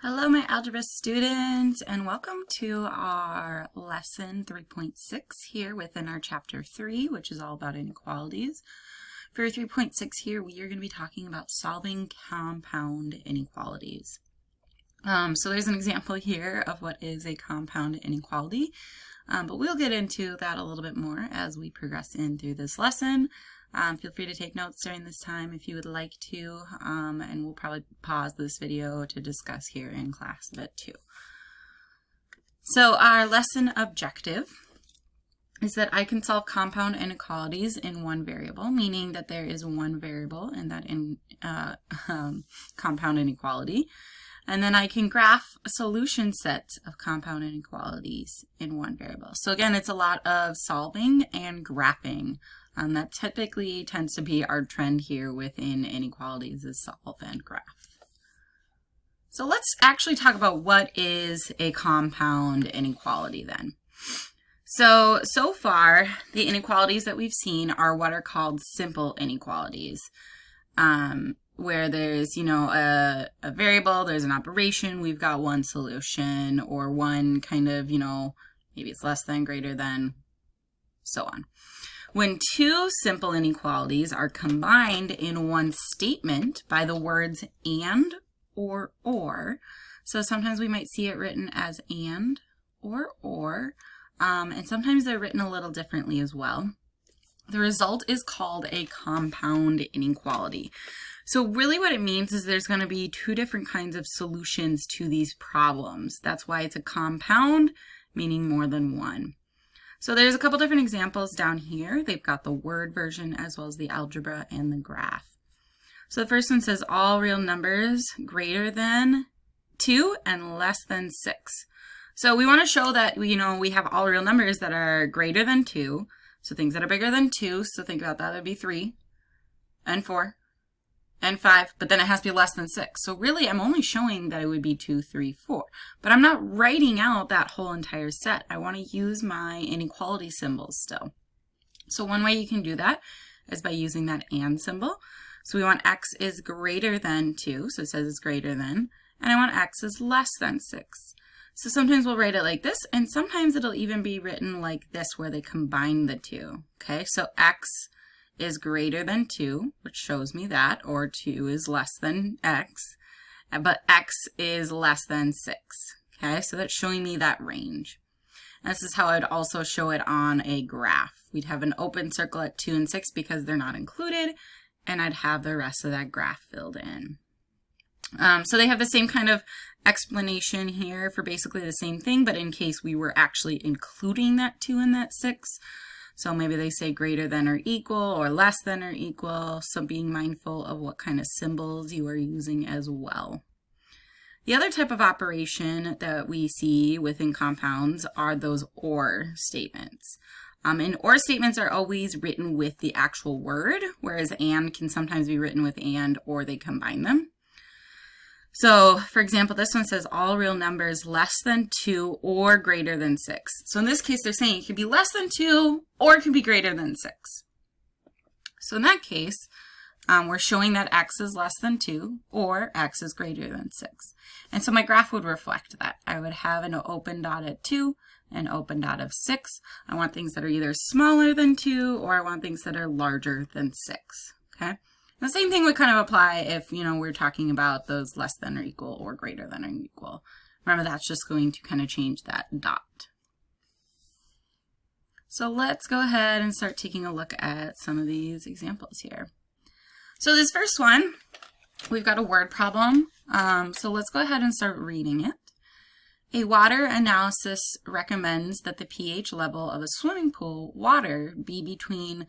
Hello, my algebra students, and welcome to our lesson 3.6 here within our chapter 3, which is all about inequalities. For 3.6 here, we are going to be talking about solving compound inequalities. So there's an example here of what is a compound inequality, but we'll get into that a little bit more as we progress in through this lesson. Feel free to take notes during this time if you would like to, and we'll probably pause this video to discuss here in class a bit too. So our lesson objective is that I can solve compound inequalities in one variable, meaning that there is one variable in that compound inequality, and then I can graph solution sets of compound inequalities in one variable. So again, it's a lot of solving and graphing. That typically tends to be our trend here within inequalities, is solve and graph. So let's actually talk about what is a compound inequality then. So far, the inequalities that we've seen are what are called simple inequalities, where there's, a variable, there's an operation, we've got one solution, or one kind of, maybe it's less than, greater than, so on. When two simple inequalities are combined in one statement by the words and or, so sometimes we might see it written as and or, and sometimes they're written a little differently as well. The result is called a compound inequality. So really what it means is there's going to be two different kinds of solutions to these problems. That's why it's a compound, meaning more than one. So there's a couple different examples down here. They've got the word version as well as the algebra and the graph. So the first one says all real numbers greater than 2 and less than 6. So we want to show that, we have all real numbers that are greater than 2. So things that are bigger than 2, so think about that, that would be 3 and 4 and 5, but then it has to be less than 6. So really, I'm only showing that it would be 2, 3, 4. But I'm not writing out that whole entire set. I want to use my inequality symbols still. So one way you can do that is by using that and symbol. So we want x is greater than 2, so it says it's greater than, and I want x is less than 6. So sometimes we'll write it like this, and sometimes it'll even be written like this where they combine the two. Okay, so x is greater than 2, which shows me that, or 2 is less than x, but x is less than 6. Okay, so that's showing me that range. And this is how I'd also show it on a graph. We'd have an open circle at 2 and 6 because they're not included, and I'd have the rest of that graph filled in. So they have the same kind of explanation here for basically the same thing, but in case we were actually including that 2 and that 6. So maybe they say greater than or equal or less than or equal, so being mindful of what kind of symbols you are using as well. The other type of operation that we see within compounds are those or statements. And or statements are always written with the actual word, whereas and can sometimes be written with and or they combine them. So, for example, this one says all real numbers less than 2 or greater than 6. So in this case, they're saying it could be less than 2 or it can be greater than 6. So in that case, we're showing that x is less than 2 or x is greater than 6. And so my graph would reflect that. I would have an open dot at 2, an open dot of 6. I want things that are either smaller than 2 or I want things that are larger than 6. Okay? The same thing would kind of apply if, we're talking about those less than or equal or greater than or equal. Remember, that's just going to kind of change that dot. So let's go ahead and start taking a look at some of these examples here. So this first one, we've got a word problem. So let's go ahead and start reading it. A water analysis recommends that the pH level of a swimming pool water be between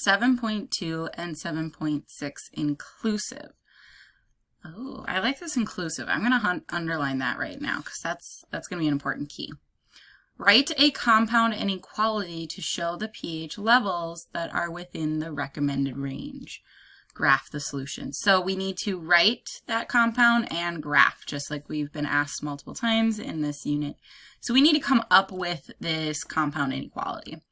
7.2 and 7.6 inclusive. Oh, I like this inclusive. I'm going to underline that right now because that's going to be an important key. Write a compound inequality to show the pH levels that are within the recommended range. Graph the solution. So we need to write that compound and graph, just like we've been asked multiple times in this unit. So we need to come up with this compound inequality.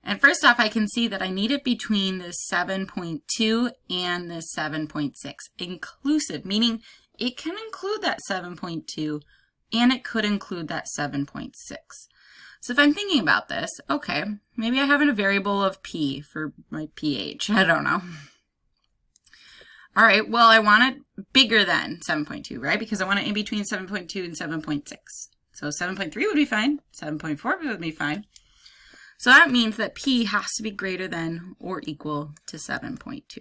And first off, I can see that I need it between the 7.2 and the 7.6, inclusive, meaning it can include that 7.2 and it could include that 7.6. So if I'm thinking about this, okay, maybe I have a variable of p for my pH. I don't know. All right, well, I want it bigger than 7.2, right? Because I want it in between 7.2 and 7.6. So 7.3 would be fine. 7.4 would be fine. So that means that p has to be greater than or equal to 7.2.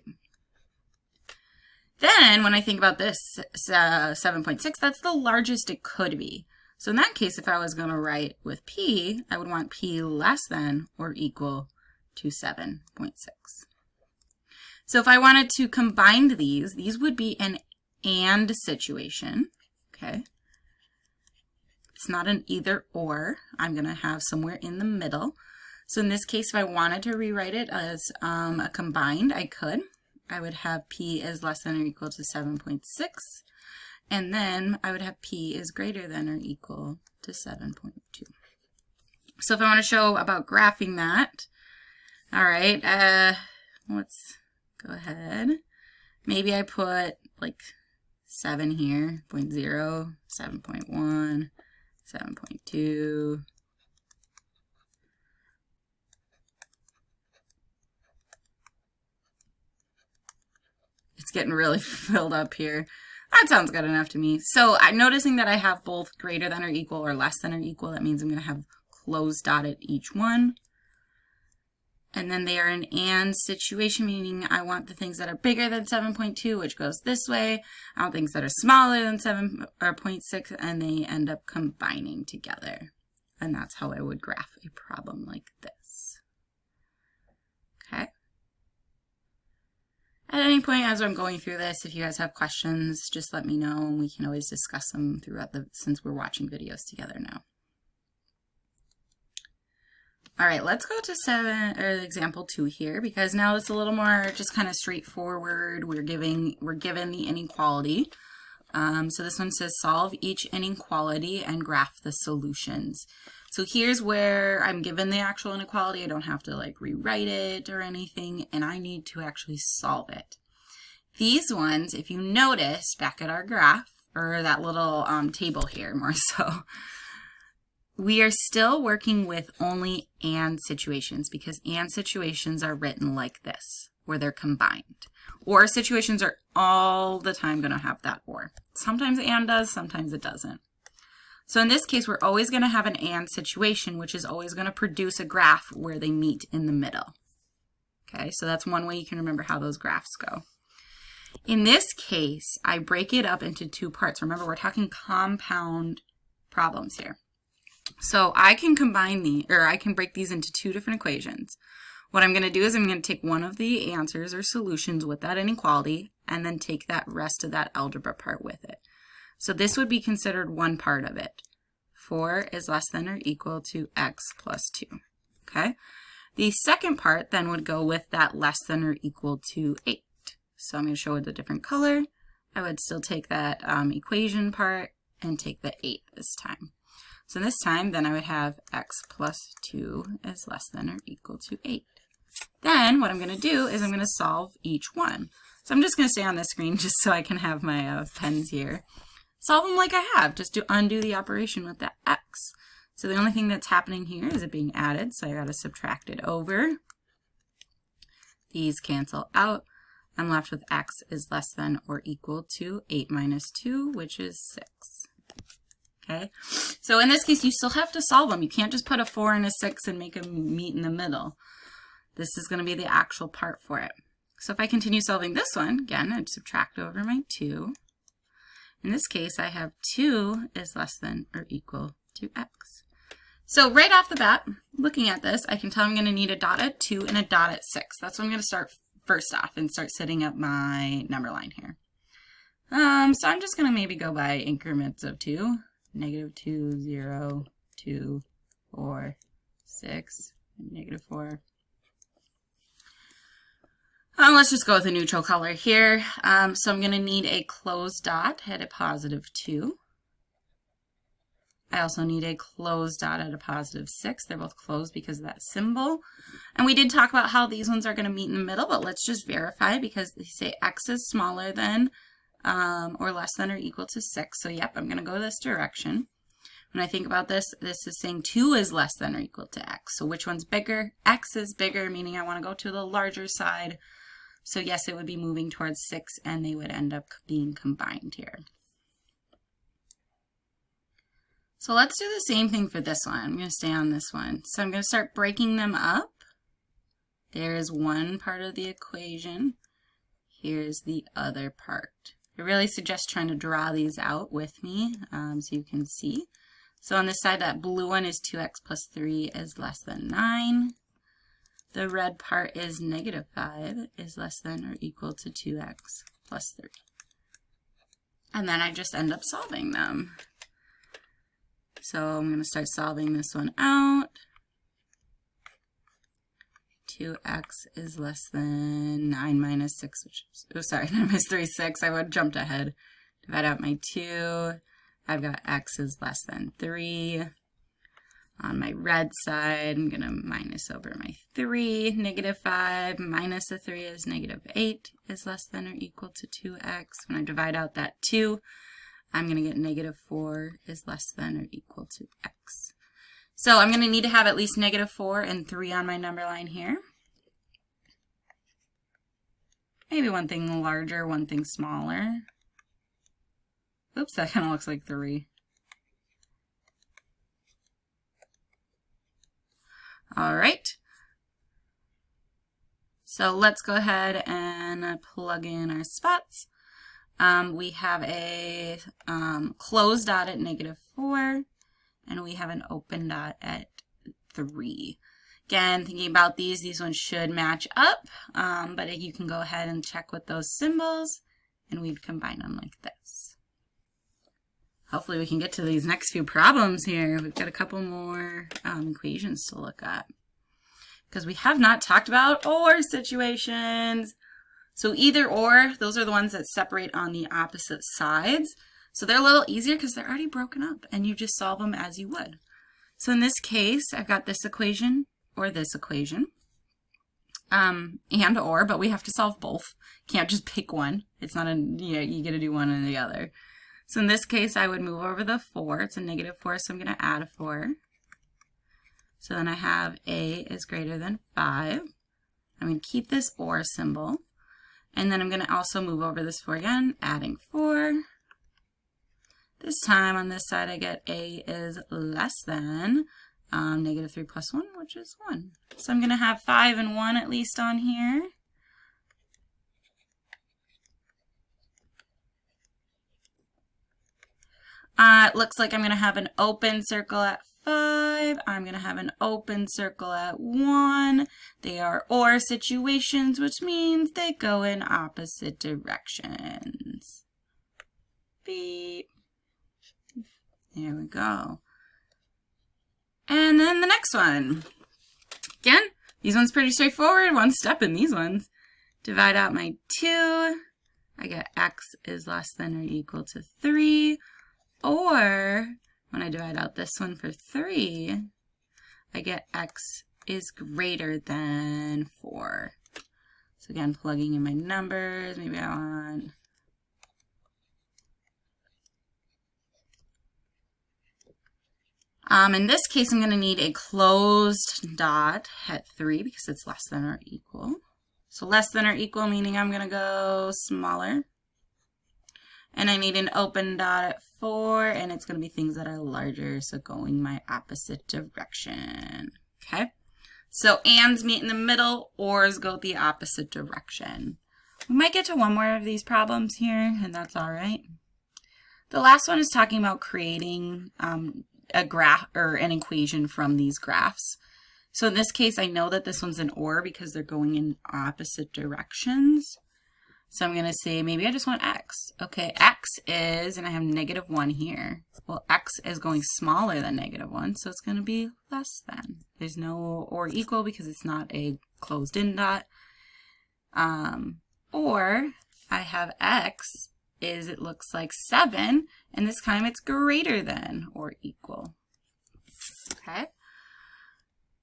Then when I think about this 7.6, that's the largest it could be. So in that case, if I was going to write with p, I would want p less than or equal to 7.6. So if I wanted to combine these would be an and situation, okay? It's not an either or. I'm going to have somewhere in the middle. So in this case, if I wanted to rewrite it as a combined, I could. I would have p is less than or equal to 7.6. And then I would have p is greater than or equal to 7.2. So if I want to show about graphing that, all right, let's go ahead. Maybe I put like 7 here, 0.0, 7.1, 7.2. It's getting really filled up here. That sounds good enough to me. So I'm noticing that I have both greater than or equal or less than or equal. That means I'm going to have closed dot at each one. And then they are an and situation, meaning I want the things that are bigger than 7.2, which goes this way. I want things that are smaller than 7.6, and they end up combining together. And that's how I would graph a problem like this. Okay. At any point as I'm going through this, if you guys have questions, just let me know, and we can always discuss them throughout since we're watching videos together now. All right, let's go to example 2 here, because now it's a little more just kind of straightforward. We're given the inequality. So this one says solve each inequality and graph the solutions. So here's where I'm given the actual inequality. I don't have to like rewrite it or anything, and I need to actually solve it. These ones, if you notice back at our graph, or that little table here more so, we are still working with only and situations, because and situations are written like this, where they're combined. Or situations are all the time going to have that or. Sometimes and does, sometimes it doesn't. So in this case, we're always going to have an and situation, which is always going to produce a graph where they meet in the middle. Okay, so that's one way you can remember how those graphs go. In this case, I break it up into 2 parts. Remember, we're talking compound problems here. So I can I can break these into 2 different equations. What I'm going to do is I'm going to take one of the answers or solutions with that inequality and then take that rest of that algebra part with it. So this would be considered one part of it. 4 is less than or equal to x plus 2. Okay? The second part then would go with that less than or equal to 8. So I'm going to show it a different color. I would still take that equation part and take the 8 this time. So this time, then I would have x plus 2 is less than or equal to 8. Then what I'm going to do is I'm going to solve each one. So I'm just going to stay on the screen just so I can have my pens here. Solve them like I have, just to undo the operation with that x. So the only thing that's happening here is it being added, so I got to subtract it over. These cancel out. I'm left with x is less than or equal to 8 minus 2, which is 6. Okay, so in this case, you still have to solve them. You can't just put a 4 and a 6 and make them meet in the middle. This is going to be the actual part for it. So if I continue solving this one, again, I'd subtract over my 2. In this case, I have 2 is less than or equal to x. So right off the bat, looking at this, I can tell I'm going to need a dot at 2 and a dot at 6. That's what I'm going to start first off and start setting up my number line here. So I'm just going to maybe go by increments of 2. -2, 0, 2, 4, 6, -4. Let's just go with a neutral color here. So I'm going to need a closed dot at a +2. I also need a closed dot at a +6. They're both closed because of that symbol. And we did talk about how these ones are going to meet in the middle, but let's just verify because they say x is smaller than or less than or equal to 6. So yep, I'm going to go this direction. When I think about this, this is saying 2 is less than or equal to x. So which one's bigger? X is bigger, meaning I want to go to the larger side. So yes, it would be moving towards 6, and they would end up being combined here. So let's do the same thing for this one. I'm going to stay on this one. So I'm going to start breaking them up. There is one part of the equation. Here's the other part. I really suggest trying to draw these out with me so you can see. So on this side, that blue one is 2x plus 3 is less than 9. The red part is negative 5 is less than or equal to 2x plus 3. And then I just end up solving them. So I'm going to start solving this one out. 2x is less than 9 minus 6, which is, oh sorry, 9 minus 3 is 6. I would have jumped ahead. Divide out my 2. I've got x is less than 3. On my red side, I'm going to minus over my 3. Negative 5 minus a 3 is negative 8 is less than or equal to 2x. When I divide out that 2, I'm going to get negative 4 is less than or equal to x. So I'm going to need to have at least negative 4 and 3 on my number line here. Maybe one thing larger, one thing smaller. Oops, that kind of looks like 3. All right. So let's go ahead and plug in our spots. We have a closed dot at negative 4, and we have an open dot at 3. Again, thinking about these ones should match up, but you can go ahead and check with those symbols, and we'd combine them like this. Hopefully we can get to these next few problems here. We've got a couple more equations to look at, because we have not talked about OR situations. So either or, those are the ones that separate on the opposite sides. So they're a little easier because they're already broken up, and you just solve them as you would. So in this case, I've got this equation or this equation, and or, but we have to solve both. Can't just pick one. It's not a, you get to do one or the other. So in this case, I would move over the 4. It's a negative 4, so I'm going to add a 4. So then I have a is greater than 5. I'm going to keep this or symbol. And then I'm going to also move over this 4 again, adding 4. This time on this side, I get a is less than negative 3 plus 1, which is 1. So I'm going to have 5 and 1 at least on here. It looks like I'm going to have an open circle at 5. I'm going to have an open circle at 1. They are OR situations, which means they go in opposite directions. Beep. There we go. And then the next one. Again, these ones pretty straightforward. One step in these ones. Divide out my 2. I get x is less than or equal to 3. Or when I divide out this one for 3, I get x is greater than 4. So again, plugging in my numbers, maybe I want in this case, I'm going to need a closed dot at 3 because it's less than or equal. So less than or equal meaning I'm going to go smaller. And I need an open dot at 4, and it's going to be things that are larger, so going my opposite direction. Okay? So ands meet in the middle, ors go the opposite direction. We might get to one more of these problems here, and that's all right. The last one is talking about creating a graph or an equation from these graphs. So in this case, I know that this one's an or because they're going in opposite directions. So I'm going to say maybe I just want x. Okay, x is, and I have negative 1 here. Well, x is going smaller than negative 1, so it's going to be less than. There's no or equal because it's not a closed-in dot. Or I have x is, it looks like 7, and this time it's greater than or equal. Okay.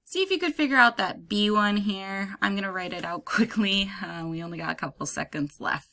See if you could figure out that B one here. I'm going to write it out quickly. We only got a couple seconds left.